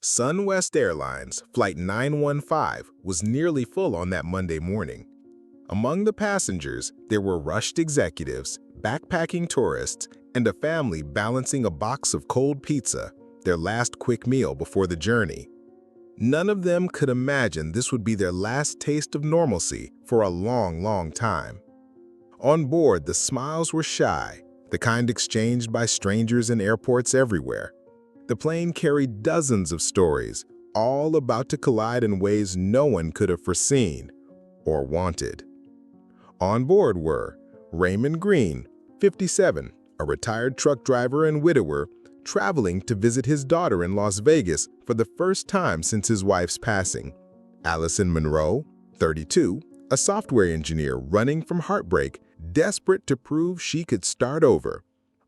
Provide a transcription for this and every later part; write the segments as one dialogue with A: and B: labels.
A: SunWest Airlines Flight 915 was nearly full on that Monday morning. Among the passengers, there were rushed executives, backpacking tourists, and a family balancing a box of cold pizza, their last quick meal before the journey. None of them could imagine this would be their last taste of normalcy for a long, long time. On board, the smiles were shy, the kind exchanged by strangers in airports everywhere. The plane carried dozens of stories, all about to collide in ways no one could have foreseen or wanted. On board were Raymond Green, 57, a retired truck driver and widower, traveling to visit his daughter in Las Vegas for the first time since his wife's passing. Allison Monroe, 32, a software engineer running from heartbreak, desperate to prove she could start over.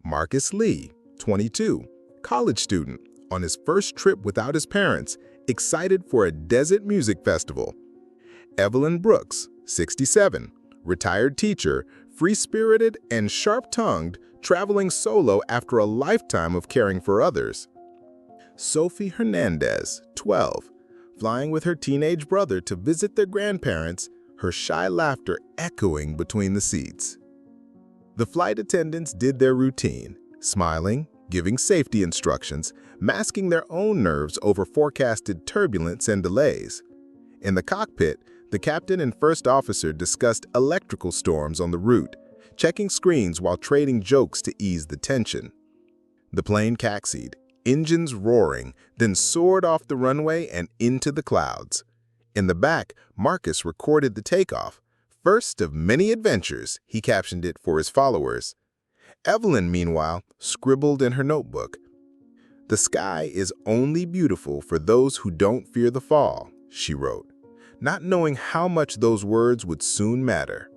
A: Marcus Lee, 22, college student on his first trip without his parents, excited for a desert music festival. Evelyn Brooks, 67, retired teacher, free-spirited and sharp-tongued, traveling solo after a lifetime of caring for others. Sophie Hernandez, 12, flying with her teenage brother to visit their grandparents, her shy laughter echoing between the seats. The flight attendants did their routine, smiling, giving safety instructions, masking their own nerves over forecasted turbulence and delays. In the cockpit, the captain and first officer discussed electrical storms on the route, checking screens while trading jokes to ease the tension. The plane taxied, engines roaring, then soared off the runway and into the clouds. In the back, Marcus recorded the takeoff, first of many adventures, he captioned it for his followers. Evelyn, meanwhile, scribbled in her notebook, "The sky is only beautiful for those who don't fear the fall," she wrote, not knowing how much those words would soon matter.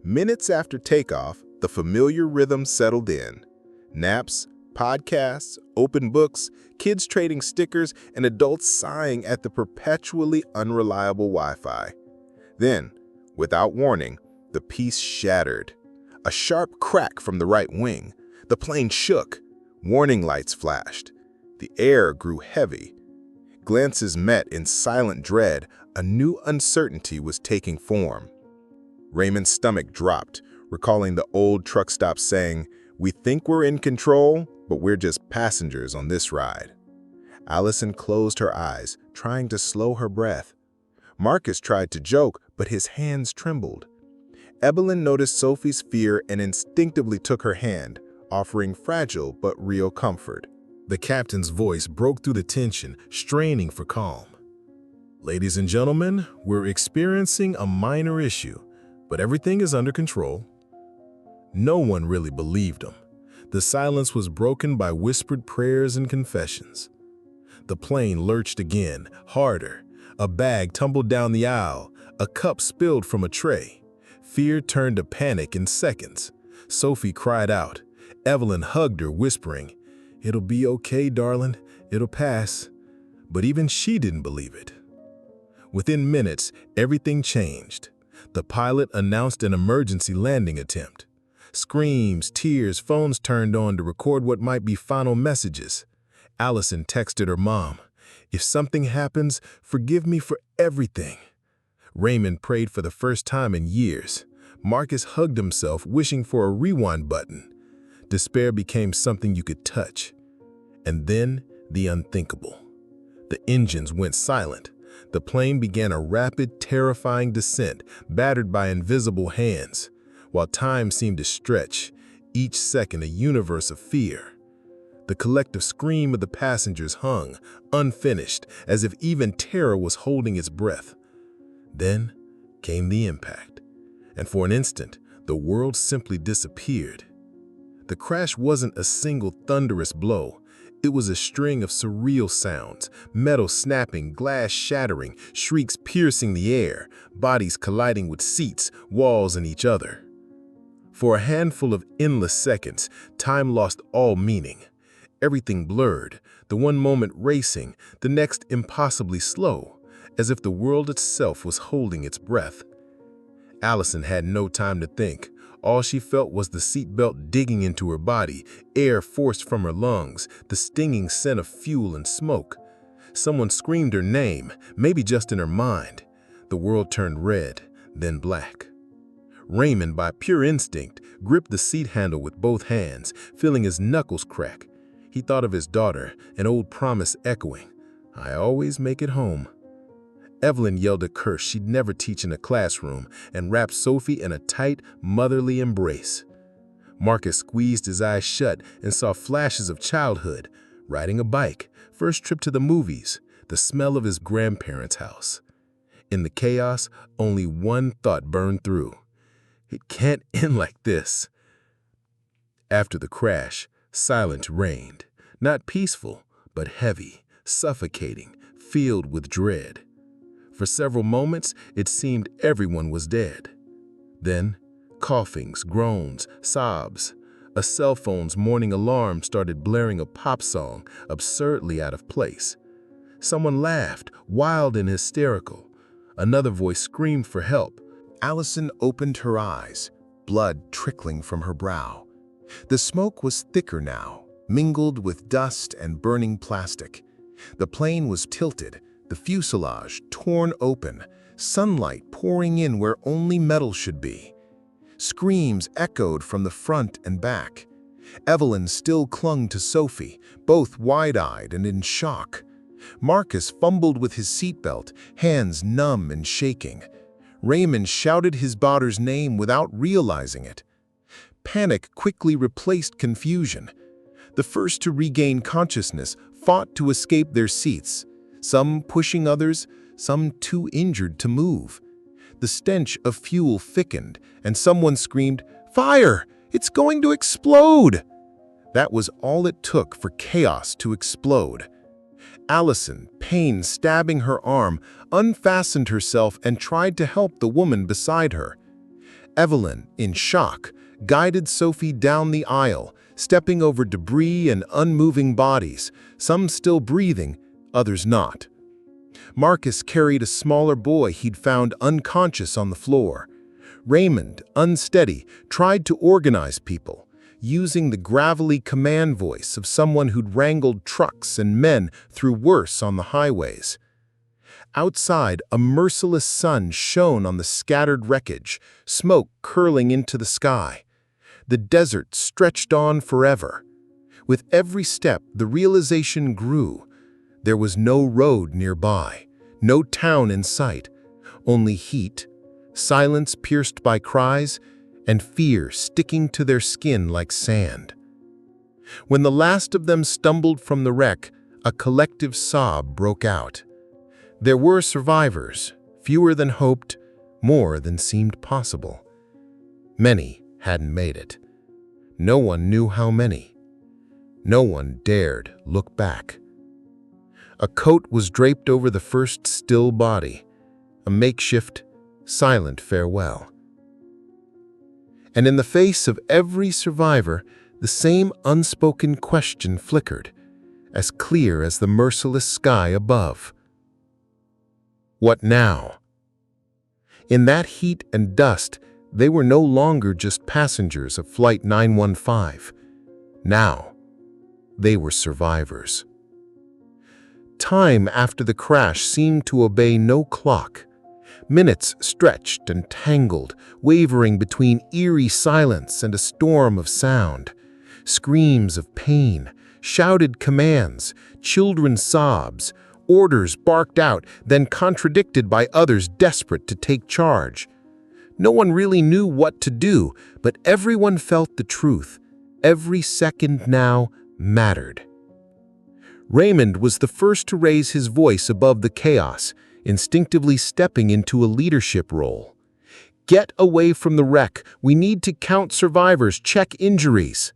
A: Minutes after takeoff, the familiar rhythm settled in. Naps, podcasts, open books, kids trading stickers, and adults sighing at the perpetually unreliable Wi-Fi. Then, without warning, the peace shattered. A sharp crack from the right wing. The plane shook. Warning lights flashed. The air grew heavy. Glances met in silent dread. A new uncertainty was taking form. Raymond's stomach dropped, recalling the old truck stop saying, "We think we're in control, but we're just passengers on this ride." Allison closed her eyes, trying to slow her breath. Marcus tried to joke, but his hands trembled. Evelyn noticed Sophie's fear and instinctively took her hand, offering fragile but real comfort. The captain's voice broke through the tension, straining for calm. "Ladies and gentlemen, we're experiencing a minor issue, but everything is under control." No one really believed him. The silence was broken by whispered prayers and confessions. The plane lurched again, harder. A bag tumbled down the aisle, a cup spilled from a tray. Fear turned to panic in seconds. Sophie cried out. Evelyn hugged her, whispering, "It'll be okay, darling. It'll pass." But even she didn't believe it. Within minutes, everything changed. The pilot announced an emergency landing attempt. Screams, tears, phones turned on to record what might be final messages. Allison texted her mom, "If something happens, forgive me for everything." Raymond prayed for the first time in years. Marcus hugged himself, wishing for a rewind button. Despair became something you could touch. And then, the unthinkable. The engines went silent. The plane began a rapid, terrifying descent, battered by invisible hands. While time seemed to stretch, each second a universe of fear. The collective scream of the passengers hung, unfinished, as if even terror was holding its breath. Then came the impact, and for an instant, the world simply disappeared. The crash wasn't a single thunderous blow. It was a string of surreal sounds, metal snapping, glass shattering, shrieks piercing the air, bodies colliding with seats, walls, and each other. For a handful of endless seconds, time lost all meaning. Everything blurred, the one moment racing, the next impossibly slow, as if the world itself was holding its breath. Allison had no time to think. All she felt was the seatbelt digging into her body, air forced from her lungs, the stinging scent of fuel and smoke. Someone screamed her name, maybe just in her mind. The world turned red, then black. Raymond, by pure instinct, gripped the seat handle with both hands, feeling his knuckles crack. He thought of his daughter, an old promise echoing, "I always make it home." Evelyn yelled a curse she'd never teach in a classroom and wrapped Sophie in a tight, motherly embrace. Marcus squeezed his eyes shut and saw flashes of childhood, riding a bike, first trip to the movies, the smell of his grandparents' house. In the chaos, only one thought burned through. It can't end like this. After the crash, silence reigned, not peaceful, but heavy, suffocating, filled with dread. For several moments, it seemed everyone was dead. Then, coughings, groans, sobs. A cell phone's morning alarm started blaring a pop song, absurdly out of place. Someone laughed, wild and hysterical. Another voice screamed for help.
B: Allison opened her eyes, blood trickling from her brow. The smoke was thicker now, mingled with dust and burning plastic. The plane was tilted, the fuselage torn open, sunlight pouring in where only metal should be. Screams echoed from the front and back. Evelyn still clung to Sophie, both wide-eyed and in shock. Marcus fumbled with his seatbelt, hands numb and shaking. Raymond shouted his daughter's name without realizing it. Panic quickly replaced confusion. The first to regain consciousness fought to escape their seats, some pushing others, some too injured to move. The stench of fuel thickened, and someone screamed, "Fire! It's going to explode!" That was all it took for chaos to explode. Allison, pain stabbing her arm, unfastened herself and tried to help the woman beside her. Evelyn, in shock, guided Sophie down the aisle, stepping over debris and unmoving bodies, some still breathing, others not. Marcus carried a smaller boy he'd found unconscious on the floor. Raymond, unsteady, tried to organize people, using the gravelly command voice of someone who'd wrangled trucks and men through worse on the highways. Outside, a merciless sun shone on the scattered wreckage, smoke curling into the sky. The desert stretched on forever. With every step, the realization grew. There was no road nearby, no town in sight, only heat, silence pierced by cries, and fear sticking to their skin like sand. When the last of them stumbled from the wreck, a collective sob broke out. There were survivors, fewer than hoped, more than seemed possible. Many hadn't made it. No one knew how many. No one dared look back. A coat was draped over the first still body, a makeshift, silent farewell. And in the face of every survivor, the same unspoken question flickered, as clear as the merciless sky above. What now? In that heat and dust, they were no longer just passengers of Flight 915. Now, they were survivors. Time after the crash seemed to obey no clock. Minutes stretched and tangled, wavering between eerie silence and a storm of sound. Screams of pain, shouted commands, children's sobs, orders barked out, then contradicted by others desperate to take charge. No one really knew what to do, but everyone felt the truth. Every second now mattered. Raymond was the first to raise his voice above the chaos, instinctively stepping into a leadership role. "Get away from the wreck. We need to count survivors, check injuries."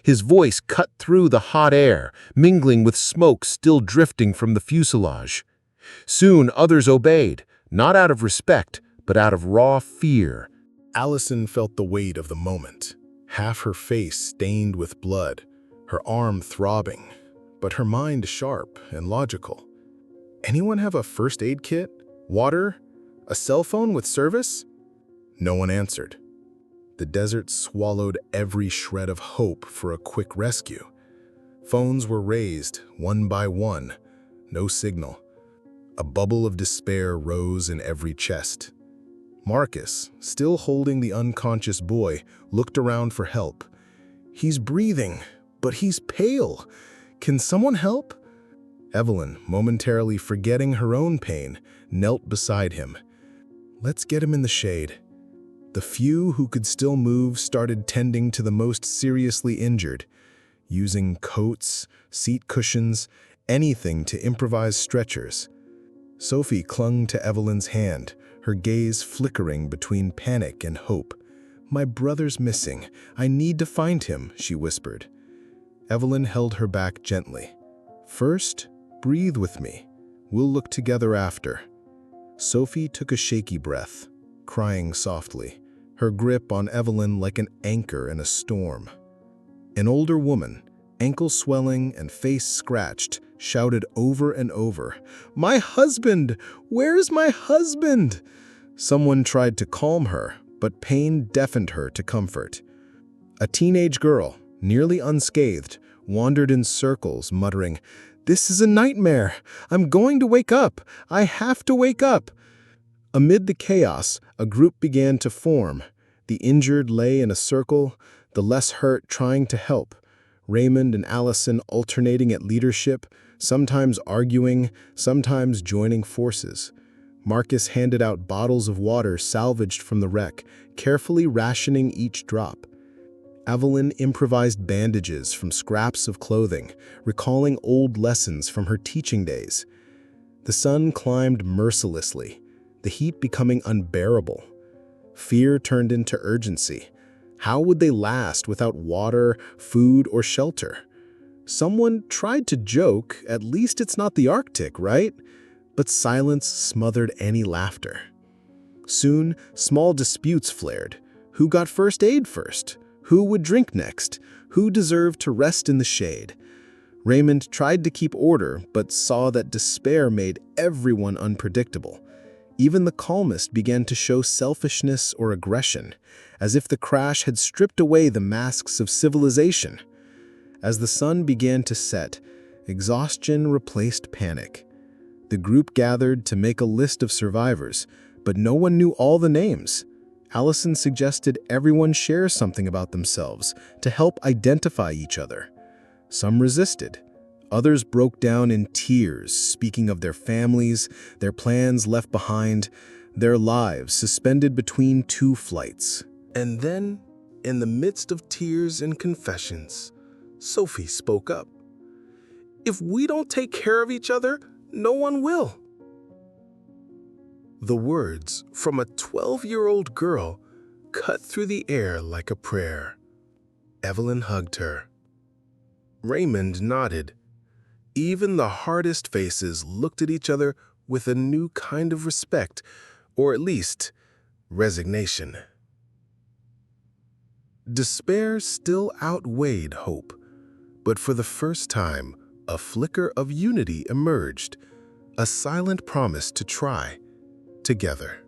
B: His voice cut through the hot air, mingling with smoke still drifting from the fuselage. Soon others obeyed, not out of respect, but out of raw fear. Allison felt the weight of the moment, half her face stained with blood, her arm throbbing, but her mind sharp and logical. Anyone have a first aid kit? Water? A cell phone with service? No one answered. The desert swallowed every shred of hope for a quick rescue. Phones were raised one by one,
A: No signal. A bubble of despair rose in every chest. Marcus, still holding the unconscious boy, looked around for help. "He's breathing, but he's pale. Can someone help?" Evelyn, momentarily forgetting her own pain, knelt beside him. "Let's get him in the shade." The few who could still move started tending to the most seriously injured, using coats, seat cushions, anything to improvise stretchers. Sophie clung to Evelyn's hand, her gaze flickering between panic and hope. "My brother's missing. I need to find him," she whispered. Evelyn held her back gently. "First, breathe with me. We'll look together after." Sophie took a shaky breath, crying softly, her grip on Evelyn like an anchor in a storm. An older woman, ankle swelling and face scratched, shouted over and over, "My husband! Where's my husband?" Someone tried to calm her, but pain deafened her to comfort. A teenage girl, nearly unscathed, wandered in circles, muttering, "This is a nightmare. I'm going to wake up. I have to wake up." Amid the chaos, a group began to form. The injured lay in a circle, the less hurt trying to help. Raymond and Allison alternating at leadership, sometimes arguing, sometimes joining forces. Marcus handed out bottles of water salvaged from the wreck, carefully rationing each drop. Evelyn improvised bandages from scraps of clothing, recalling old lessons from her teaching days. The sun climbed mercilessly, the heat becoming unbearable. Fear turned into urgency. How would they last without water, food, or shelter? Someone tried to joke, "At least it's not the Arctic, right?" But silence smothered any laughter. Soon, small disputes flared. Who got first aid first? Who would drink next? Who deserved to rest in the shade? Raymond tried to keep order, but saw that despair made everyone unpredictable. Even the calmest began to show selfishness or aggression, as if the crash had stripped away the masks of civilization. As the sun began to set, exhaustion replaced panic. The group gathered to make a list of survivors, but no one knew all the names. Allison suggested everyone share something about themselves to help identify each other. Some resisted. Others broke down in tears, speaking of their families, their plans left behind, their lives suspended between two flights. And then, in the midst of tears and confessions, Sophie spoke up. "If we don't take care of each other, no one will." The words from a 12-year-old girl cut through the air like a prayer. Evelyn hugged her. Raymond nodded. Even the hardest faces looked at each other with a new kind of respect, or at least resignation. Despair still outweighed hope, but for the first time, a flicker of unity emerged, a silent promise to try together.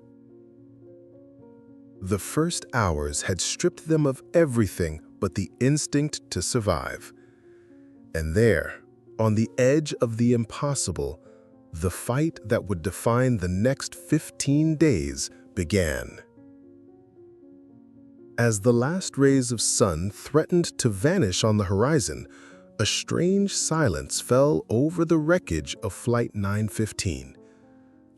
A: The first hours had stripped them of everything but the instinct to survive. And there, on the edge of the impossible, the fight that would define the next 15 days began. As the last rays of sun threatened to vanish on the horizon, a strange silence fell over the wreckage of Flight 915.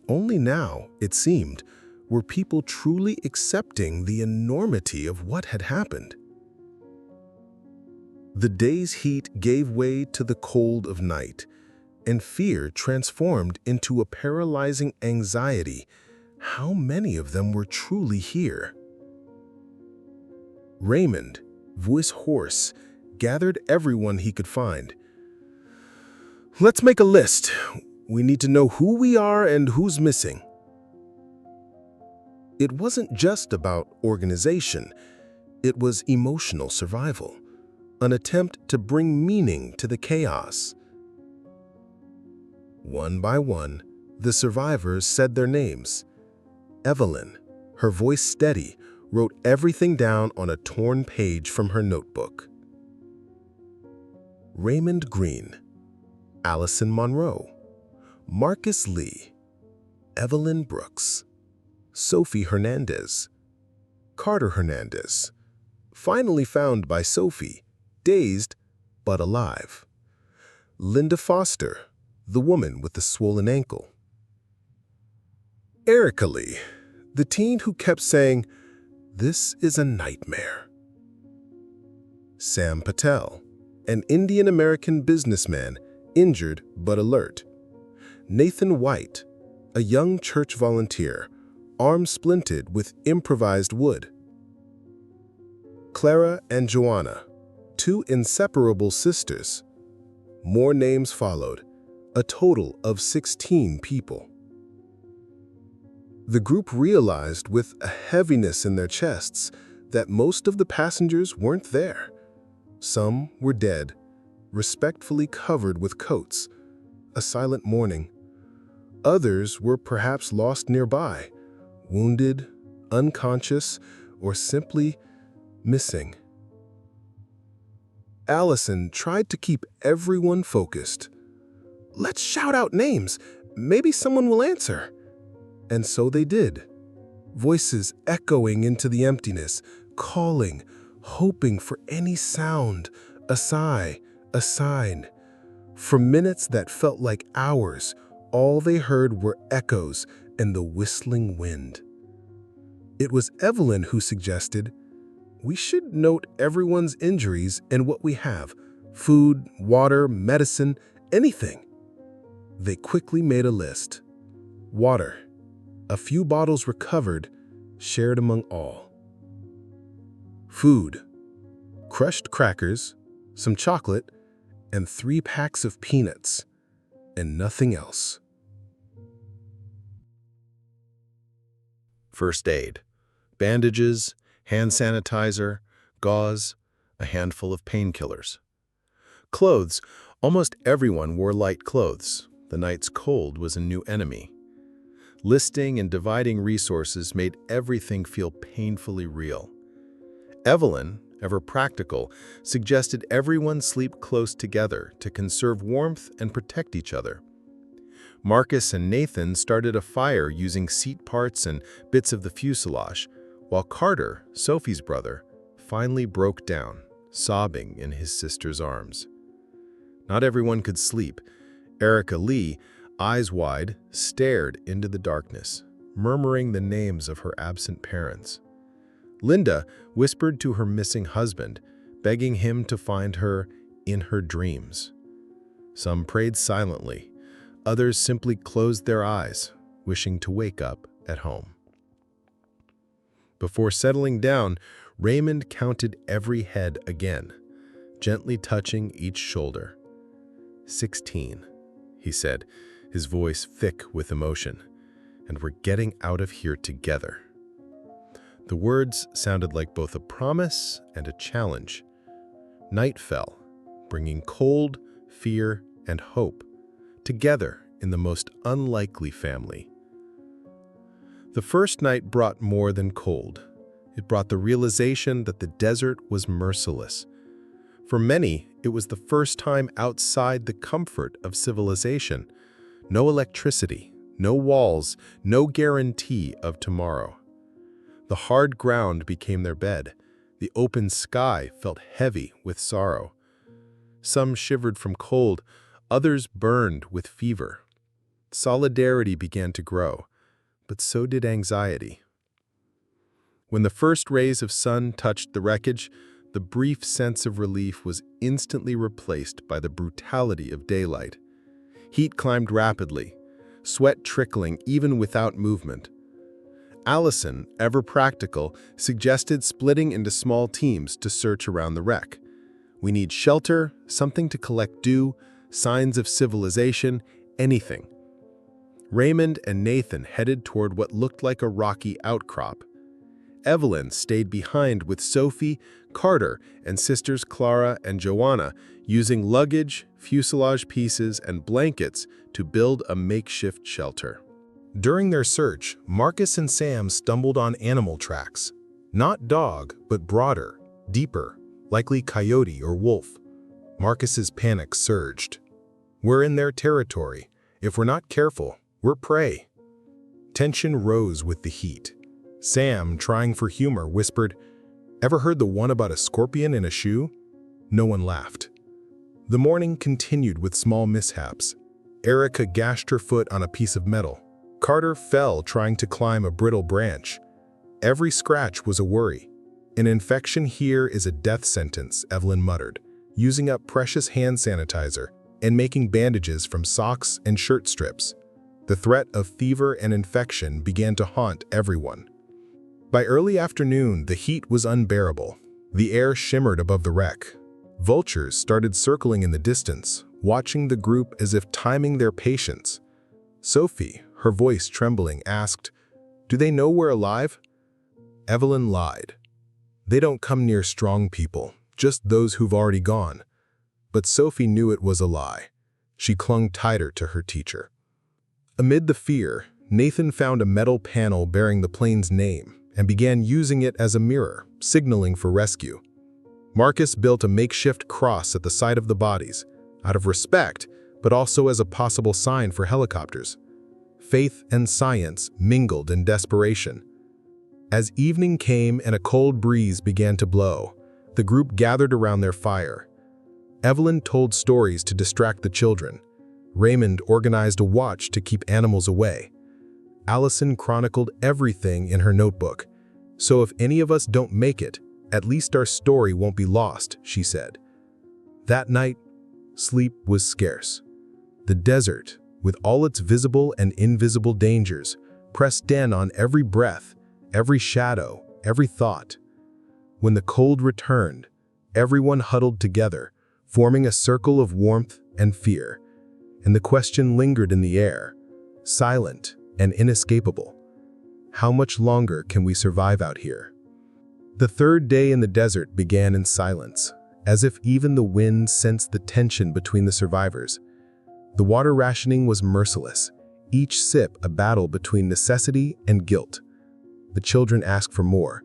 A: Only now, it seemed, were people truly accepting the enormity of what had happened. The day's heat gave way to the cold of night, and fear transformed into a paralyzing anxiety. How many of them were truly here? Raymond, voice hoarse, gathered everyone he could find. "Let's make a list. We need to know who we are and who's missing." It wasn't just about organization. It was emotional survival, an attempt to bring meaning to the chaos. One by one, the survivors said their names. Evelyn, her voice steady, wrote everything down on a torn page from her notebook. Raymond Green, Allison Monroe,
B: Marcus Lee, Evelyn Brooks, Sophie Hernandez, Carter Hernandez, finally found by Sophie, dazed but alive. Linda Foster, the woman with the swollen ankle. Erica Lee, the teen who kept saying, "This is a nightmare." Sam Patel, an Indian-American businessman, injured but alert. Nathan White, a young church volunteer, arm splinted with improvised wood. Clara and Joanna, two inseparable sisters. More names followed, a total of 16 people. The group realized with a heaviness in their chests that most of the passengers weren't there. Some were dead, respectfully covered with coats, a silent mourning. Others were perhaps lost nearby, wounded, unconscious, or simply missing. Allison tried to keep everyone focused. "Let's shout out names. Maybe someone will answer." And so they did. Voices echoing into the emptiness, calling, hoping for any sound, a sigh, a sign. For minutes that felt like hours, all they heard were echoes and the whistling wind. It was Evelyn who suggested, "We should note everyone's injuries and what we have: food, water, medicine, anything." They quickly made a list. Water. A few bottles recovered, shared among all. Food. Crushed crackers, some chocolate, and 3 packs of peanuts, and nothing else. First aid. Bandages, hand sanitizer, gauze, a handful of painkillers. Clothes. Almost everyone wore light clothes. The night's cold was a new enemy. Listing and dividing resources made everything feel painfully real. Evelyn, ever practical, suggested everyone sleep close together to conserve warmth and protect each other. Marcus and Nathan started a fire using seat parts and bits of the fuselage, while Carter, Sophie's brother, finally broke down, sobbing in his sister's arms. Not everyone could sleep. Erica Lee, eyes wide, stared into the darkness, murmuring the names of her absent parents. Linda whispered to her missing husband, begging him to find her in her dreams. Some prayed silently. Others simply closed their eyes, wishing to wake up at home. Before settling down, Raymond counted every head again, gently touching each shoulder. 16, he said, his voice thick with emotion, "and we're getting out of here together." The words sounded like both a promise and a challenge. Night fell, bringing cold, fear, and hope, together in the most unlikely family. The first night brought more than cold. It brought the realization that the desert was merciless. For many, it was the first time outside the comfort of civilization. No electricity, no walls, no guarantee of tomorrow. The hard ground became their bed. The open sky felt heavy with sorrow. Some shivered from cold, others burned with fever. Solidarity began to grow, but so did anxiety. When the first rays of sun touched the wreckage, the brief sense of relief was instantly replaced by the brutality of daylight. Heat climbed rapidly, sweat trickling even without movement. Allison, ever practical, suggested splitting into small teams to search around the wreck. "We need shelter, something to collect dew, signs of civilization, anything." Raymond and Nathan headed toward what looked like a rocky outcrop. Evelyn stayed behind with Sophie, Carter, and sisters Clara and Joanna, using luggage, fuselage pieces, and blankets to build a makeshift shelter. During their search, Marcus and Sam stumbled on animal tracks. Not dog, but broader, deeper, likely coyote or wolf. Marcus's panic surged. "We're in their territory,
A: If we're not careful, we're prey. Tension rose with the heat. Sam, trying for humor, whispered, "Ever heard the one about a scorpion in a shoe?" No one laughed. The morning continued with small mishaps. Erica gashed her foot on a piece of metal. Carter fell trying to climb a brittle branch. Every scratch was a worry. "An infection here is a death sentence," Evelyn muttered, using up precious hand sanitizer and making bandages from socks and shirt strips. The threat of fever and infection began to haunt everyone. By early afternoon, the heat was unbearable. The air shimmered above the wreck. Vultures started circling in the distance, watching the group as if timing their patience. Sophie, her voice trembling, asked, "Do they know we're alive?" Evelyn lied. "They don't come near strong people, just those who've already gone." But Sophie knew it was a lie. She clung tighter to her teacher. Amid the fear, Nathan found a metal panel bearing the plane's name and began using it as a mirror, signaling for rescue. Marcus built a makeshift cross at the side of the bodies, out of respect, but also as a possible sign for helicopters. Faith and science mingled in desperation. As evening came and a cold breeze began to blow, the group gathered around their fire. Evelyn told stories to distract the children. Raymond organized a watch to keep animals away. Allison chronicled everything in her notebook. "So if any of us don't make it, at least our story won't be lost," she said. That night, sleep was scarce. The desert, with all its visible and invisible dangers, pressed in on every breath, every shadow, every thought. When the cold returned, everyone huddled together, forming a circle of warmth and fear. And the question lingered in the air, silent and inescapable. How much longer can we survive out here? The third day in the desert began in silence, as if even the wind sensed the tension between the survivors. The water rationing was merciless, each sip a battle between necessity and guilt. The children asked for more.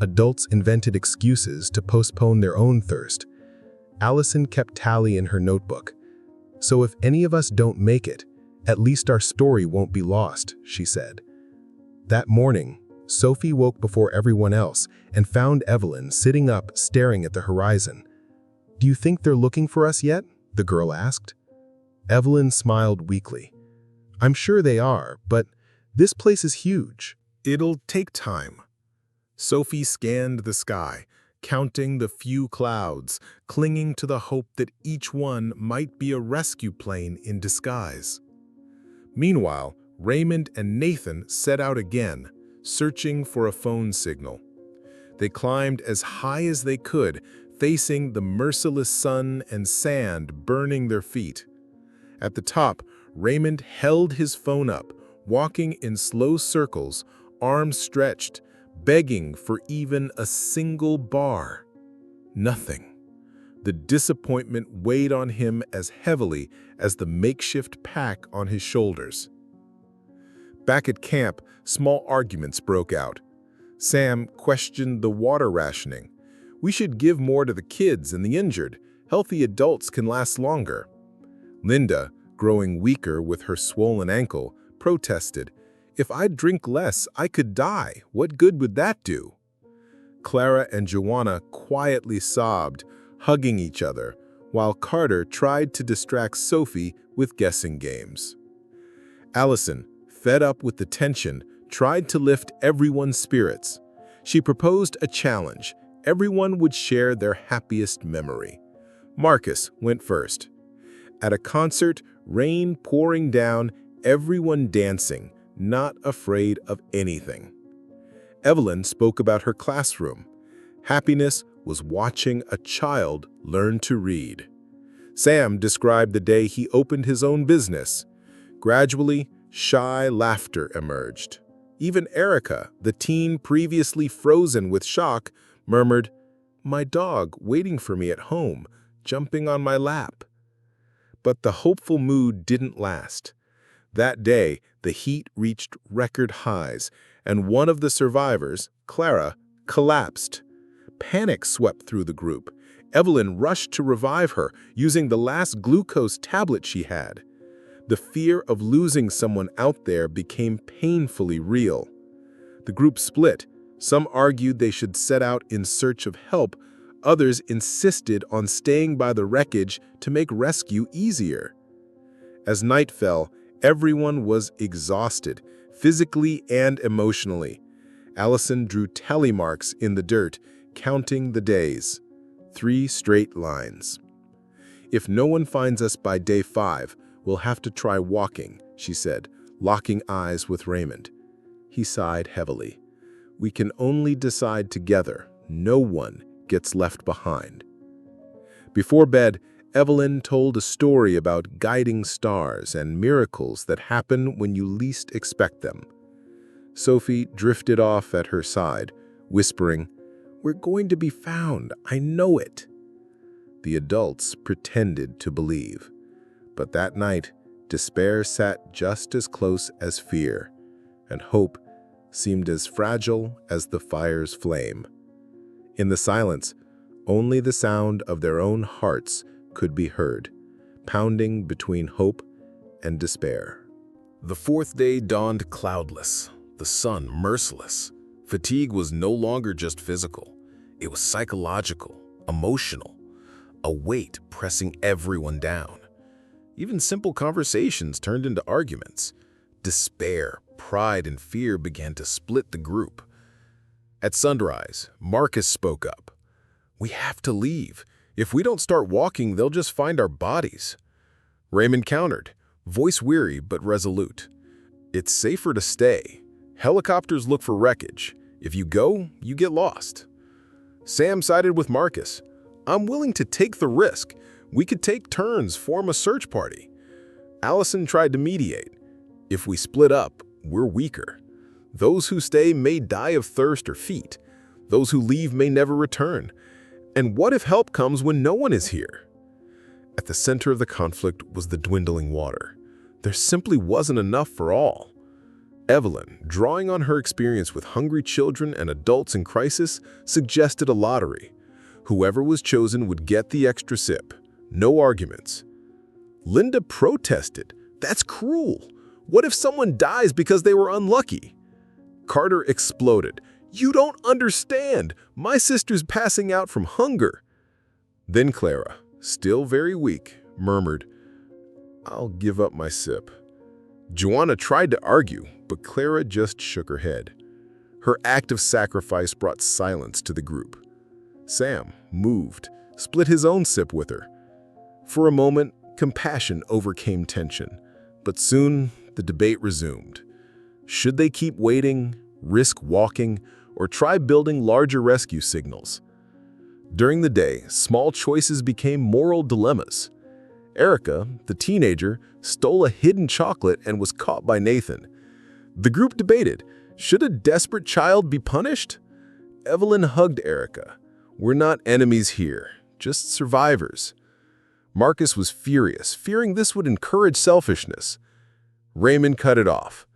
A: Adults invented excuses to postpone their own thirst. Allison kept tally in her notebook. "So if any of us don't make it, at least our story won't be lost," she said. That morning, Sophie woke before everyone else and found Evelyn sitting up staring at the horizon. "Do you think they're looking for us yet?" the girl asked. Evelyn smiled weakly. "I'm sure they are, but this place is huge." "It'll take time." Sophie scanned the sky, counting the few clouds, clinging to the hope that each one might be a rescue plane in disguise. Meanwhile, Raymond and Nathan set out again, searching for a phone signal. They climbed as high as they could, facing the merciless sun and sand burning their feet. At the top, Raymond held his phone up, walking in slow circles, arms stretched, begging for even a single bar. Nothing. The disappointment weighed on him as heavily as the makeshift pack on his shoulders. Back at camp, small arguments broke out. Sam questioned the water rationing. "We should give more to the kids and the injured. Healthy adults can last longer." Linda, growing weaker with her swollen ankle, protested, "If I drink less, I could die. What good would that do?" Clara and Joanna quietly sobbed, hugging each other, while Carter tried to distract Sophie with guessing games. Allison, fed up with the tension, tried to lift everyone's spirits. She proposed a challenge. Everyone would share their happiest memory. Marcus went first. At a concert, rain pouring down, everyone dancing, not afraid of anything. Evelyn spoke about her classroom. Happiness was watching a child learn to read. Sam described the day he opened his own business. Gradually, shy laughter emerged. Even Erica, the teen previously frozen with shock, murmured, "My dog waiting for me at home, jumping on my lap." But the hopeful mood didn't last. That day, the heat reached record highs, and one of the survivors, Clara, collapsed. Panic swept through the group. Evelyn rushed to revive her, using the last glucose tablet she had. The fear of losing someone out there became painfully real. The group split. Some argued they should set out in search of help. Others insisted on staying by the wreckage to make rescue easier. As night fell, everyone was exhausted, physically and emotionally. Allison drew tally marks in the dirt, counting the days. 3 straight lines. "If no one finds us by day 5, we'll have to try walking," she said, locking eyes with Raymond. He sighed heavily. "We can only decide together. No one gets left behind." Before bed, Evelyn told a story about guiding stars and miracles that happen when you least expect them. Sophie drifted off at her side, whispering, "We're going to be found, I know it." The adults pretended to believe. But that night, despair sat just as close as fear, and hope seemed as fragile as the fire's flame. In the silence, only the sound of their own hearts could be heard, pounding between hope and despair. The 4th day dawned cloudless, the sun merciless. Fatigue was no longer just physical. It was psychological, emotional, a weight pressing everyone down. Even simple conversations turned into arguments. Despair, pride, and fear began to split the group. At sunrise, Marcus spoke up. "We have to leave. If we don't start walking, they'll just find our bodies." Raymond countered, voice weary but resolute. "It's safer to stay. Helicopters look for wreckage. If you go, you get lost." Sam sided with Marcus. "I'm willing to take the risk. We could take turns, form a search party." Allison tried to mediate. "If we split up, we're weaker. Those who stay may die of thirst or feet. Those who leave may never return. And what if help comes when no one is here?" At the center of the conflict was the dwindling water. There simply wasn't enough for all. Evelyn, drawing on her experience with hungry children and adults in crisis, suggested a lottery. Whoever was chosen would get the extra sip. No arguments. Linda protested. "That's cruel. What if someone dies because they were unlucky?" Carter exploded. "You don't understand. My sister's passing out from hunger." Then Clara, still very weak, murmured, "I'll give up my sip." Joanna tried to argue, but Clara just shook her head. Her act of sacrifice brought silence to the group. Sam, moved, split his own sip with her. For a moment, compassion overcame tension, but soon the debate resumed. Should they keep waiting, risk walking, or try building larger rescue signals? During the day, small choices became moral dilemmas. Erica, the teenager, stole a hidden chocolate and was caught by Nathan. The group debated, should a desperate child be punished? Evelyn hugged Erica. "We're not enemies here, just survivors." Marcus was furious, fearing this would encourage selfishness. Raymond cut it off.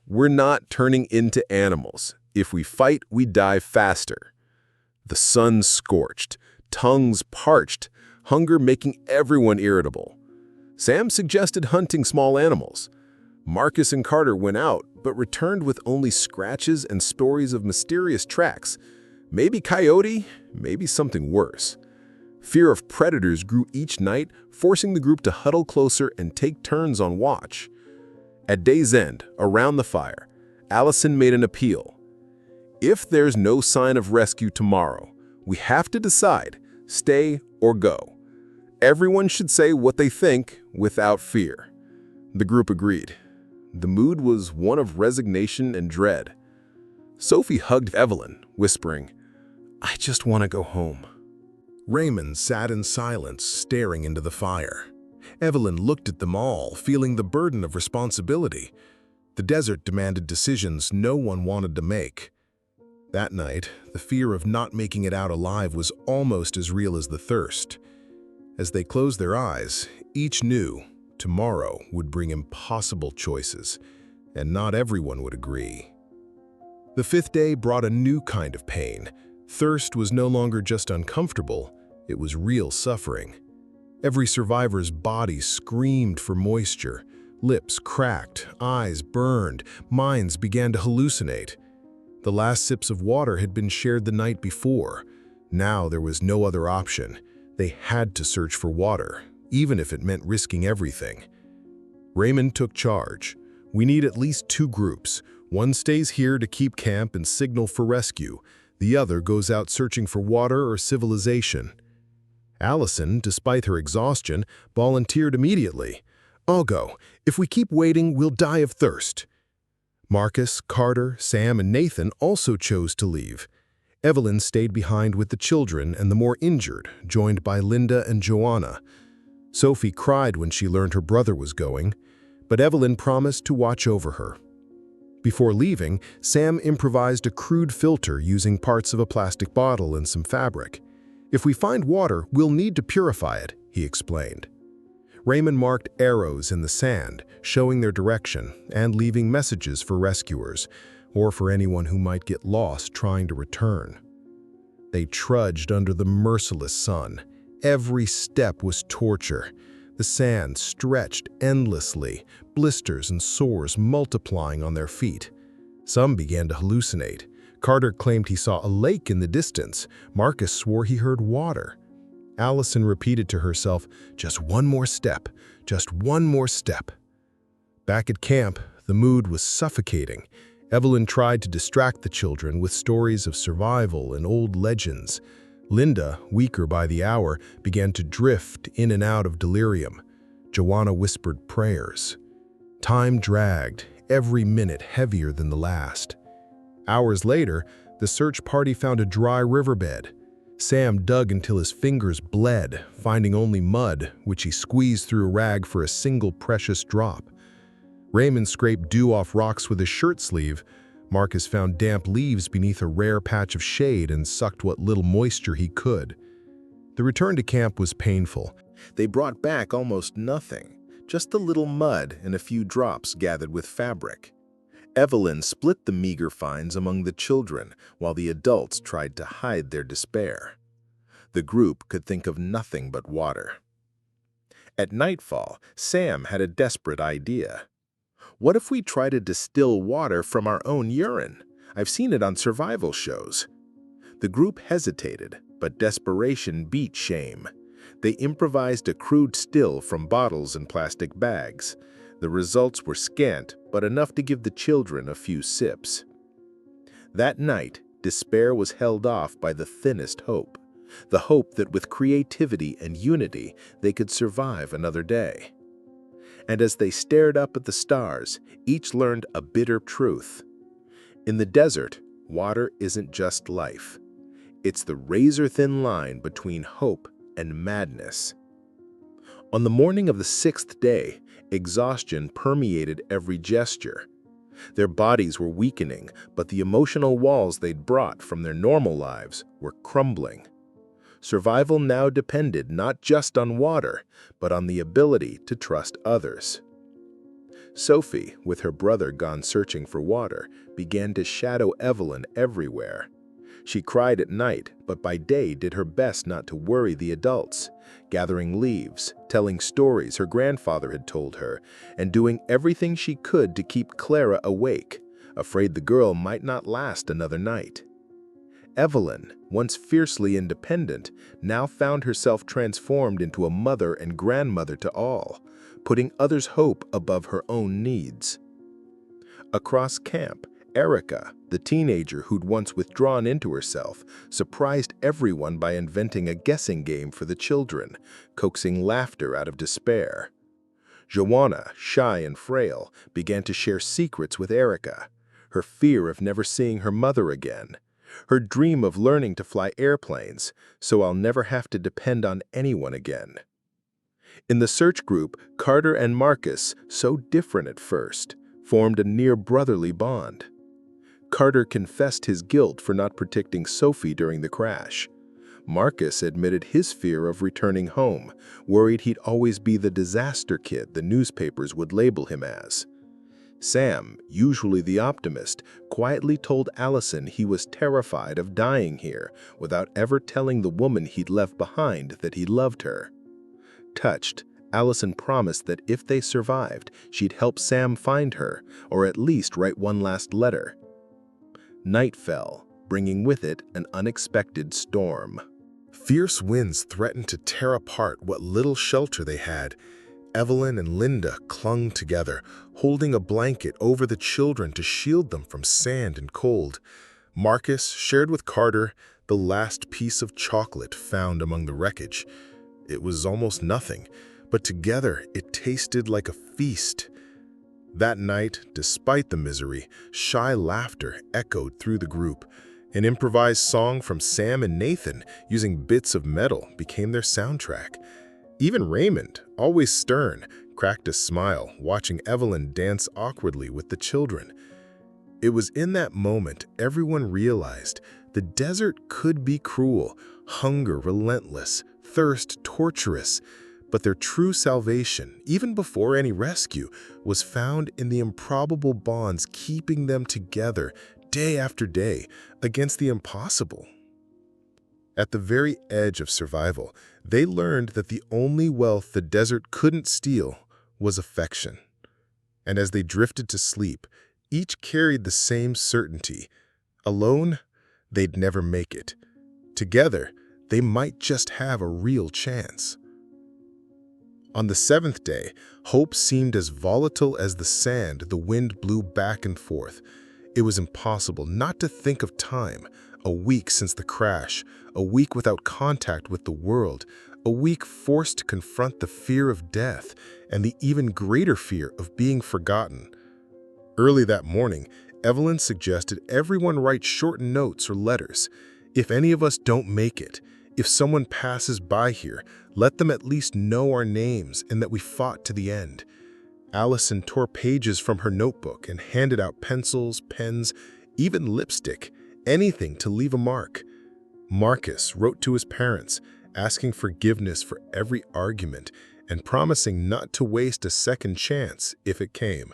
A: "We're not turning into animals. If we fight, we die faster." The sun scorched, tongues parched, hunger making everyone irritable. Sam suggested hunting small animals. Marcus and Carter went out, but returned with only scratches and stories of mysterious tracks. Maybe coyote, maybe something worse. Fear of predators grew each night, forcing the group to huddle closer and take turns on watch. At day's end, around the fire, Allison made an appeal. "If there's no sign of rescue tomorrow, we have to decide, stay or go. Everyone should say what they think without fear." The group agreed. The mood was one of resignation and dread. Sophie hugged Evelyn, whispering, "I just want to go home."
B: Raymond sat in silence, staring into the fire. Evelyn looked at them all, feeling the burden of responsibility. The desert demanded decisions no one wanted to make. That night, the fear of not making it out alive was almost as real as the thirst. As they closed their eyes, each knew tomorrow would bring impossible choices, and not everyone would agree. The 5th day brought a new kind of pain. Thirst was no longer just uncomfortable, it was real suffering. Every survivor's body screamed for moisture,
A: Lips cracked, eyes burned, minds began to hallucinate. The last sips of water had been shared the night before. Now there was no other option. They had to search for water, even if it meant risking everything. Raymond took charge. We need at least 2 groups. One stays here to keep camp and signal for rescue. The other goes out searching for water or civilization. Allison, despite her exhaustion, volunteered immediately. "I'll go. If we keep waiting, we'll die of thirst." Marcus, Carter, Sam, and Nathan also chose to leave. Evelyn stayed behind with the children and the more injured, joined by Linda and Joanna. Sophie cried when she learned her brother was going, but Evelyn promised to watch over her. Before leaving, Sam improvised a crude filter using parts of a plastic bottle and some fabric. "If we find water, we'll need to purify it," he explained. Raymond marked arrows in the sand, showing their direction and leaving messages for rescuers, or for anyone who might get lost trying to return. They trudged under the merciless sun. Every step was torture. The sand stretched endlessly, blisters and sores multiplying on their feet. Some began to hallucinate. Carter claimed he saw a lake in the distance. Marcus swore he heard water. Allison repeated to herself, "Just one more step, just one more step." Back at camp, the mood was suffocating. Evelyn tried to distract the children with stories of survival and old legends. Linda, weaker by the hour, began to drift in and out of delirium. Joanna whispered prayers. Time dragged, every minute heavier than the last. Hours later, the search party found a dry riverbed. Sam dug until his fingers bled, finding only mud, which he squeezed through a rag for a single precious drop. Raymond scraped dew off rocks with his shirt sleeve. Marcus found damp leaves beneath a rare patch of shade and sucked what little moisture he could. The return to camp was painful. They brought back almost nothing, just a little mud and a few drops gathered with fabric. Evelyn split the meager finds among the children, while the adults tried to hide their despair. The group could think of nothing but water. At nightfall, Sam had a desperate idea. "What if we try to distill water from our own urine? I've seen it on survival shows." The group hesitated, but desperation beat shame. They improvised a crude still from bottles and plastic bags. The results were scant, but enough to give the children a few sips. That night, despair was held off by the thinnest hope, the hope that with creativity and unity, they could survive another day. And as they stared up at the stars, each learned a bitter truth. In the desert, water isn't just life. It's the razor-thin line between hope and madness. On the morning of the 6th day, exhaustion permeated every gesture. Their bodies were weakening, but the emotional walls they'd brought from their normal lives were crumbling. Survival now depended not just on water, but on the ability to trust others. Sophie, with her brother gone searching for water, began to shadow Evelyn everywhere. She cried at night, but by day did her best not to worry the adults, gathering leaves, telling stories her grandfather had told her, and doing everything she could to keep Clara awake, afraid the girl might not last another night. Evelyn, once fiercely independent, now found herself transformed into a mother and grandmother to all, putting others' hope above her own needs. Across camp, Erica, the teenager who'd once withdrawn into herself, surprised everyone by inventing a guessing game for the children, coaxing laughter out of despair. Joanna, shy and frail, began to share secrets with Erica, her fear of never seeing her mother again, her dream of learning to fly airplanes, so I'll never have to depend on anyone again. In the search group, Carter and Marcus, so different at first, formed a near brotherly bond. Carter confessed his guilt for not protecting Sophie during the crash. Marcus admitted his fear of returning home, worried he'd always be the disaster kid the newspapers would label him as. Sam, usually the optimist, quietly told Allison he was terrified of dying here without ever telling the woman he'd left behind that he loved her. Touched,
B: Allison promised that if they survived, she'd help Sam find her, or at least write one last letter. Night fell, bringing with it an unexpected storm.
A: Fierce winds threatened to tear apart what little shelter they had. Evelyn and Linda clung together, holding a blanket over the children to shield them from sand and cold. Marcus shared with Carter the last piece of chocolate found among the wreckage. It was almost nothing, but together it tasted like a feast. That night, despite the misery, shy laughter echoed through the group. An improvised song from Sam and Nathan using bits of metal became their soundtrack. Even Raymond, always stern, cracked a smile watching Evelyn dance awkwardly with the children. It was in that moment everyone realized the desert could be cruel, hunger relentless, thirst torturous, but their true salvation, even before any rescue, was found in the improbable bonds keeping them together day after day against the impossible. At the very edge of survival, they learned that the only wealth the desert couldn't steal was affection. And as they drifted to sleep, each carried the same certainty. Alone, they'd never make it. Together, they might just have a real chance. On the seventh day, hope seemed as volatile as the sand the wind blew back and forth. It was impossible not to think of time, a week since the crash, a week without contact with the world, a week forced to confront the fear of death and the even greater fear of being forgotten. Early that morning, Evelyn suggested everyone write short notes or letters. If any of us don't make it, if someone passes by here, let them at least know our names and that we fought to the end. Allison tore pages from her notebook and handed out pencils, pens, even lipstick, anything to leave a mark. Marcus wrote to his parents, asking forgiveness for every argument and promising not to waste a second chance if it came.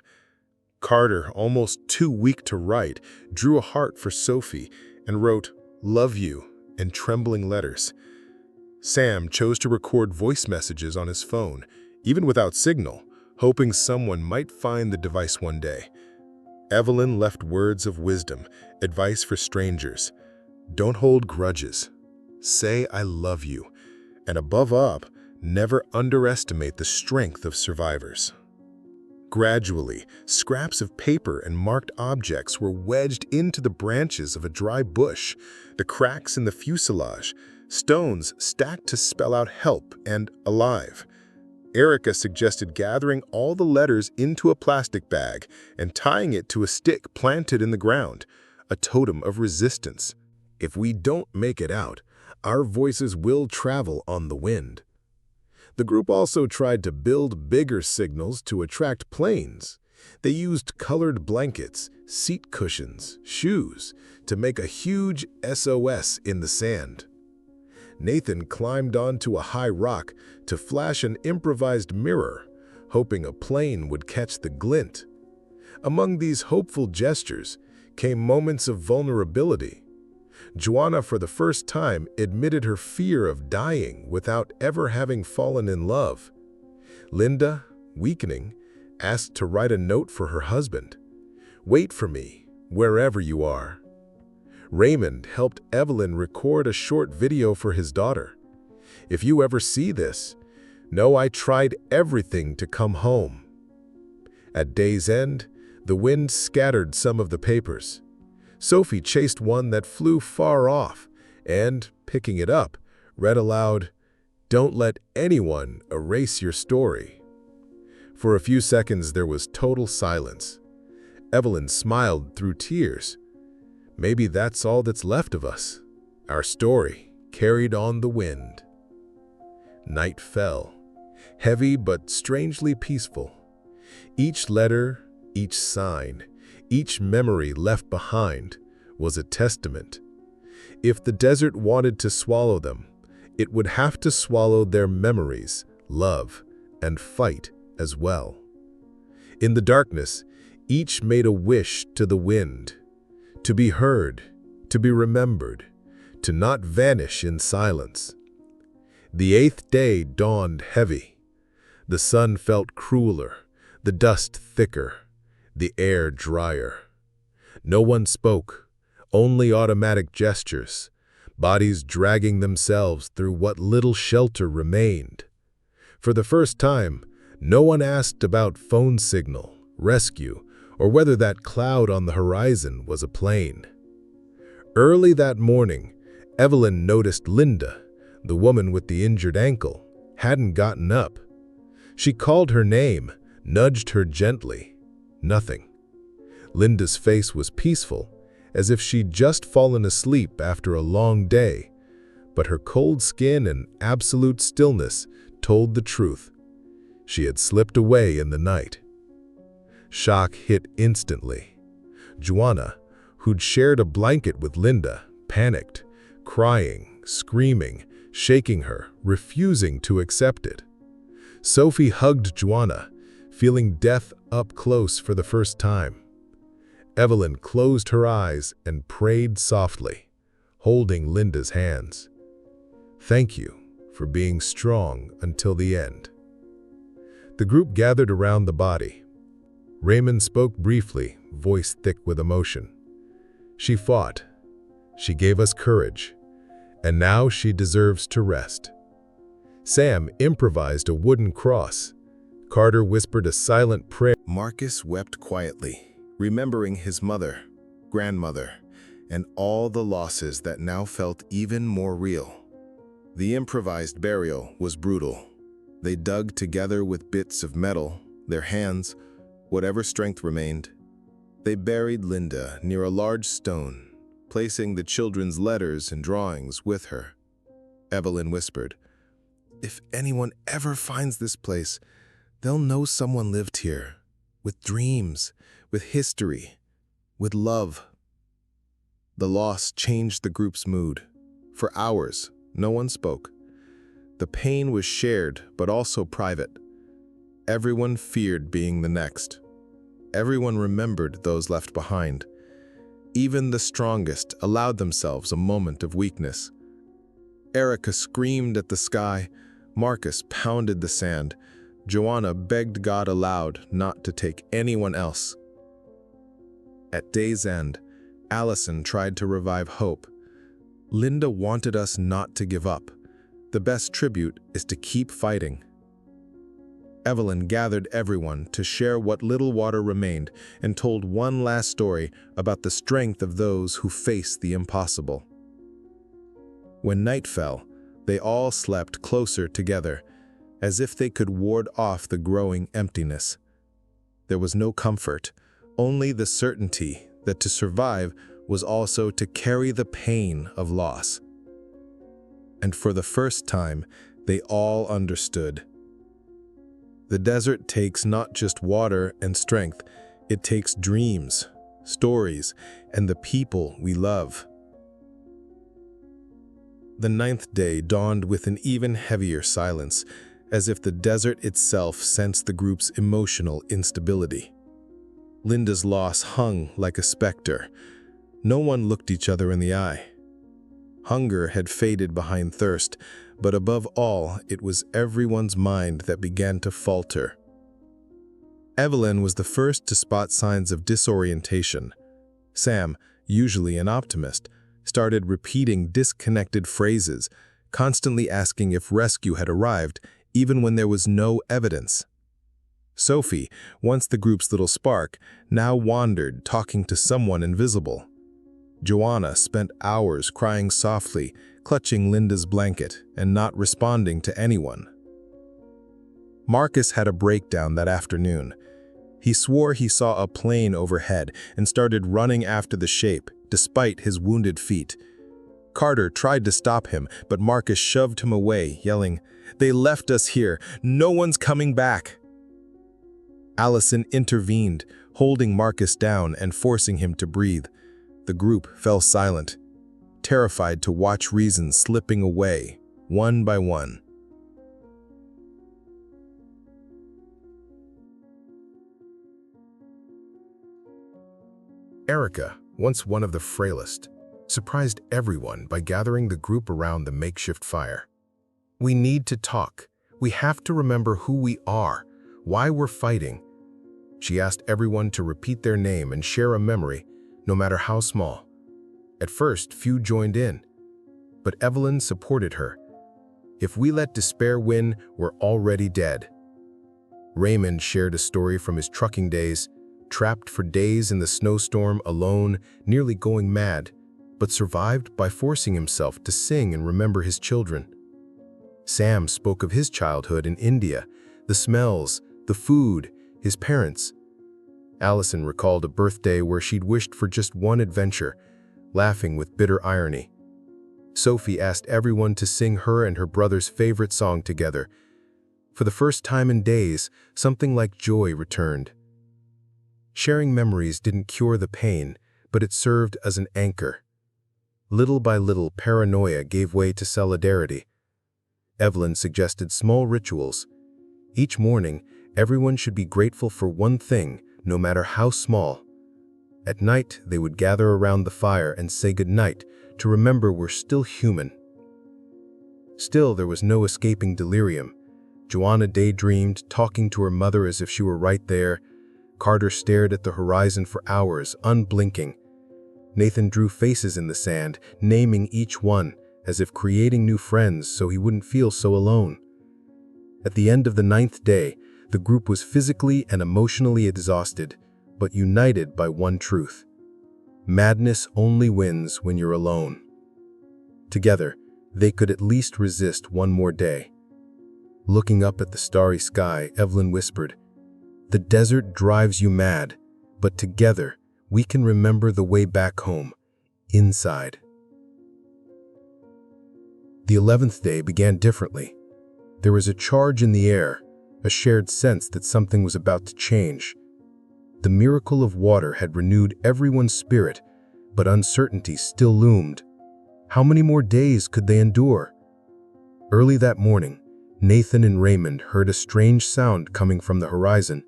A: Carter, almost too weak to write, drew a heart for Sophie and wrote, "Love you," in trembling letters. Sam chose to record voice messages on his phone, even without signal, hoping someone might find the device one day. Evelyn left words of wisdom, advice for strangers. Don't hold grudges. Say I love you. And above all, never underestimate the strength of survivors. Gradually, scraps of paper and marked objects were wedged into the branches of a dry bush, the cracks in the fuselage, stones stacked to spell out help and alive. Erica suggested gathering all the letters into a plastic bag and tying it to a stick planted in the ground, a totem of resistance. If we don't make it out, our voices will travel on the wind. The group also tried to build bigger signals to attract planes. They used colored blankets, seat cushions, shoes to make a huge SOS in the sand. Nathan climbed onto a high rock to flash an improvised mirror, hoping a plane would catch the glint. Among these hopeful gestures came moments of vulnerability. Joanna, for the first time, admitted her fear of dying without ever having fallen in love. Linda, weakening, asked to write a note for her husband. "Wait for me, wherever you are." Raymond helped Evelyn record a short video for his daughter. "If you ever see this, know I tried everything to come home." At day's end, the wind scattered some of the papers. Sophie chased one that flew far off and, picking it up, read aloud, "Don't let anyone erase your story." For a few seconds there was total silence. Evelyn smiled through tears. Maybe that's all that's left of us, our story carried on the wind. Night fell, heavy but strangely peaceful. Each letter, each sign, each memory left behind was a testament. If the desert wanted to swallow them, it would have to swallow their memories, love, and fight as well. In the darkness, each made a wish to the wind, to be heard, to be remembered, to not vanish in silence. The 8th day dawned heavy.
B: The sun felt crueler, the dust thicker, the air drier. No one spoke, only automatic gestures, bodies dragging themselves through what little shelter remained. For the first time, no one asked about phone signal, rescue, or whether that cloud on the horizon was a plane. Early that morning, Evelyn noticed Linda, the woman with the injured ankle, hadn't gotten up. She called her name, nudged her gently. Nothing. Linda's face was peaceful, as if she'd just fallen asleep after a long day, but her cold skin and absolute stillness told the truth. She had slipped away in the night. Shock hit instantly. Joanna, who'd shared a blanket with Linda, panicked, crying, screaming, shaking her, refusing to accept it. Sophie hugged Joanna, feeling death up close for the first time. Evelyn closed her eyes and prayed softly, holding Linda's hands. "Thank you for being strong until the end." The group gathered around the body. Raymond spoke briefly, voice thick with emotion. "She fought. She gave us courage. And now she deserves to rest." Sam improvised a wooden cross. Carter whispered a silent prayer.
A: Marcus wept quietly, remembering his mother, grandmother, and all the losses that now felt even more real. The improvised burial was brutal. They dug together with bits of metal, their hands, whatever strength remained. They buried Linda near a large stone, placing the children's letters and drawings with her. Evelyn whispered, "If anyone ever finds this place, they'll know someone lived here, with dreams, with history, with love." The loss changed the group's mood. For hours, no one spoke. The pain was shared, but also private. Everyone feared being the next. Everyone remembered those left behind. Even the strongest allowed themselves a moment of weakness. Erica screamed at the sky. Marcus pounded the sand. Joanna begged God aloud not to take anyone else. At day's end, Allison tried to revive hope. "Linda wanted us not to give up. The best tribute is to keep fighting." Evelyn gathered everyone to share what little water remained and told one last story about the strength of those who face the impossible. When night fell, they all slept closer together, as if they could ward off the growing emptiness. There was no comfort, only the certainty that to survive was also to carry the pain of loss. And for the first time, they all understood. The desert takes not just water and strength, it takes dreams, stories, and the people we love. The 9th day dawned with an even heavier silence, as if the desert itself sensed the group's emotional instability. Linda's loss hung like a specter. No one looked each other in the eye. Hunger had faded behind thirst, but above all, it was everyone's mind that began to falter. Evelyn was the first to spot signs of disorientation. Sam, usually an optimist, started repeating disconnected phrases, constantly asking if rescue had arrived, even when there was no evidence. Sophie, once the group's little spark, now wandered, talking to someone invisible. Joanna spent hours crying softly, clutching Linda's blanket and not responding to anyone. Marcus had a breakdown that afternoon. He swore he saw a plane overhead and started running after the shape, despite his wounded feet. Carter tried to stop him, but Marcus shoved him away, yelling, "They left us here. No one's coming back." Allison intervened, holding Marcus down and forcing him to breathe. The group fell silent, terrified to watch reason slipping away, one by one.
B: Erica, once one of the frailest, surprised everyone by gathering the group around the makeshift fire. "We need to talk. We have to remember who we are, why we're fighting. She asked everyone to repeat their name and share a memory, no matter how small. At first, few joined in, but Evelyn supported her. If we let despair win, we're already dead. Raymond shared a story from his trucking days, trapped for days in the snowstorm, alone, nearly going mad, but survived by forcing himself to sing and remember his children. Sam spoke of his childhood in India, the smells, the food, his parents. Allison recalled a birthday where she'd wished for just one adventure, laughing with bitter irony. Sophie asked everyone to sing her and her brother's favorite song together. For the first time in days, something like joy returned. Sharing memories didn't cure the pain, but it served as an anchor. Little by little, paranoia gave way to solidarity. Evelyn suggested small rituals. Each morning, everyone should be grateful for one thing, no matter how small. At night, they would gather around the fire and say goodnight to remember we're still human. Still, there was no escaping delirium. Joanna daydreamed, talking to her mother as if she were right there. Carter stared at the horizon for hours, unblinking. Nathan drew faces in the sand, naming each one, as if creating new friends so he wouldn't feel so alone. At the end of the 9th day, the group was physically and emotionally exhausted, but united by one truth. Madness only wins when you're alone. Together, they could at least resist one more day. Looking up at the starry sky, Evelyn whispered, "The desert drives you mad, but together we can remember the way back home, inside." The 11th day began differently. There was a charge in the air, a shared sense that something was about to change. The miracle of water had renewed everyone's spirit, but uncertainty still loomed. How many more days could they endure? Early that morning, Nathan and Raymond heard a strange sound coming from the horizon.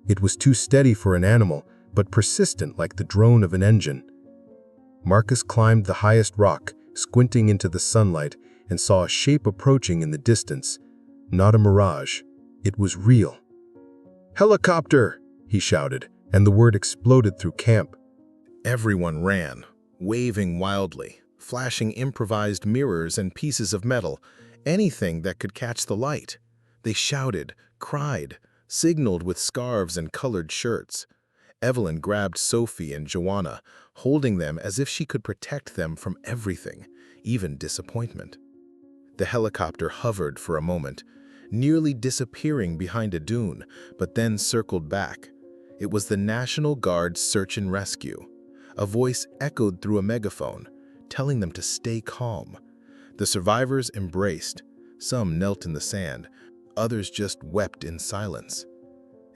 B: It was too steady for an animal, but persistent like the drone of an engine. Marcus climbed the highest rock, squinting into the sunlight, and saw a shape approaching in the distance. Not a mirage. It was real. "Helicopter!" he shouted, and the word exploded through camp.
A: Everyone ran, waving wildly, flashing improvised mirrors and pieces of metal, anything that could catch the light. They shouted, cried, signaled with scarves and colored shirts. Evelyn grabbed Sophie and Joanna, holding them as if she could protect them from everything, even disappointment. The helicopter hovered for a moment, nearly disappearing behind a dune, but then circled back. It was the National Guard's search and rescue. A voice echoed through a megaphone, telling them to stay calm. The survivors embraced. Some knelt in the sand, others just wept in silence.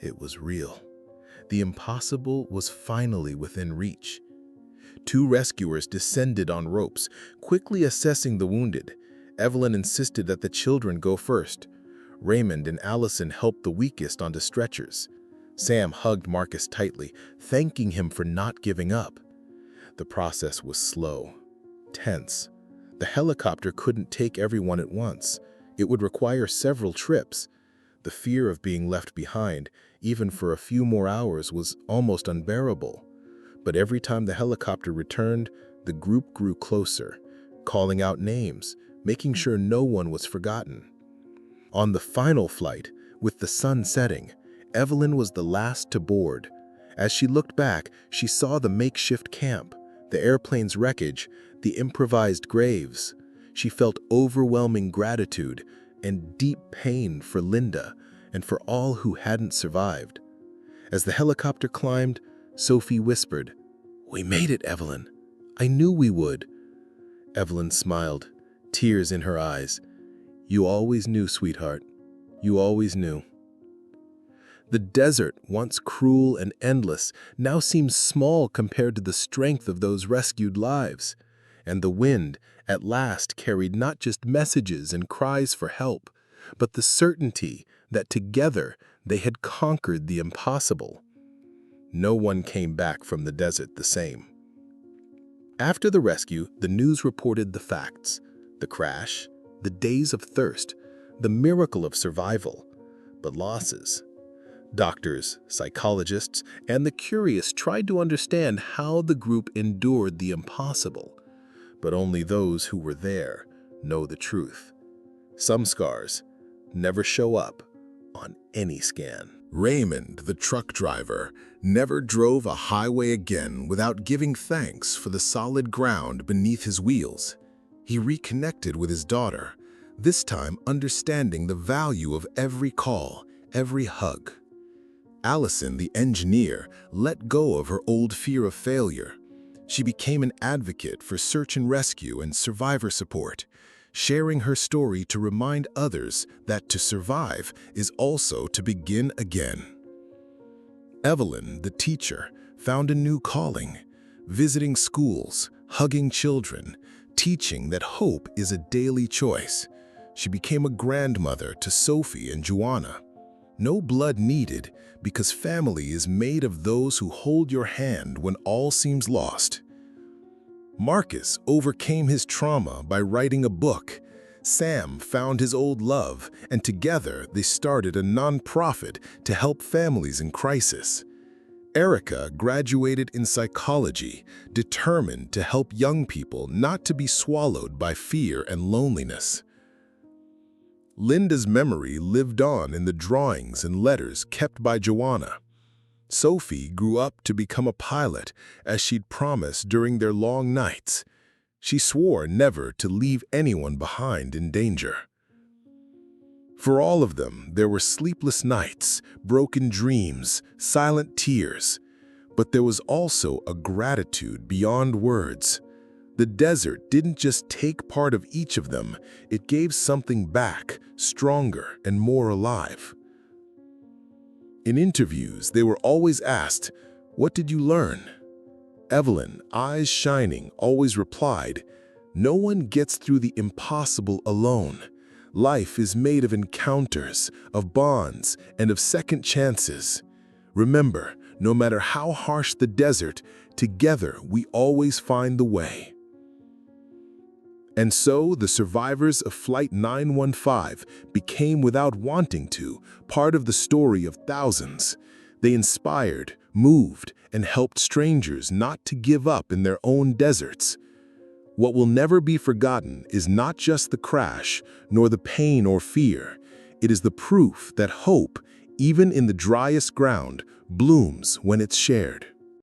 A: It was real. The impossible was finally within reach. 2 rescuers descended on ropes, quickly assessing the wounded. Evelyn insisted that the children go first. Raymond and Allison helped the weakest onto stretchers. Sam hugged Marcus tightly, thanking him for not giving up. The process was slow, tense. The helicopter couldn't take everyone at once. It would require several trips. The fear of being left behind, even for a few more hours, was almost unbearable. But every time the helicopter returned, the group grew closer, calling out names, making sure no one was forgotten. On the final flight, with the sun setting, Evelyn was the last to board. As she looked back, she saw the makeshift camp, the airplane's wreckage, the improvised graves. She felt overwhelming gratitude and deep pain for Linda and for all who hadn't survived. As the helicopter climbed, Sophie whispered, "We made it, Evelyn. I knew we would." Evelyn smiled, tears in her eyes. "You always knew, sweetheart. You always knew." The desert, once cruel and endless, now seemed small compared to the strength of those rescued lives. And the wind, at last, carried not just messages and cries for help, but the certainty that together they had conquered the impossible. No one came back from the desert the same. After the rescue, the news reported the facts: the crash, the days of thirst,
C: the miracle of survival, but losses. Doctors, psychologists, and the curious tried to understand how the group endured the impossible, but only those who were there know the truth. Some scars never show up on any scan.
A: Raymond, the truck driver, never drove a highway again without giving thanks for the solid ground beneath his wheels. He reconnected with his daughter, this time understanding the value of every call, every hug. Allison, the engineer, let go of her old fear of failure. She became an advocate for search and rescue and survivor support, sharing her story to remind others that to survive is also to begin again. Evelyn, the teacher, found a new calling, visiting schools, hugging children, teaching that hope is a daily choice. She became a grandmother to Sophie and Joanna. No blood needed, because family is made of those who hold your hand when all seems lost. Marcus overcame his trauma by writing a book. Sam found his old love, and together they started a nonprofit to help families in crisis. Erica graduated in psychology, determined to help young people not to be swallowed by fear and loneliness. Linda's memory lived on in the drawings and letters kept by Joanna. Sophie grew up to become a pilot, as she'd promised during their long nights. She swore never to leave anyone behind in danger. For all of them, there were sleepless nights, broken dreams, silent tears. But there was also a gratitude beyond words. The desert didn't just take part of each of them, it gave something back, stronger and more alive. In interviews, they were always asked, "What did you learn?" Evelyn, eyes shining, always replied, "No one gets through the impossible alone. Life is made of encounters, of bonds, and of second chances. Remember, no matter how harsh the desert, together we always find the way." And so the survivors of Flight 915 became, without wanting to, part of the story of thousands. They inspired, moved, and helped strangers not to give up in their own deserts. What will never be forgotten is not just the crash, nor the pain or fear. It is the proof that hope, even in the driest ground, blooms when it's shared.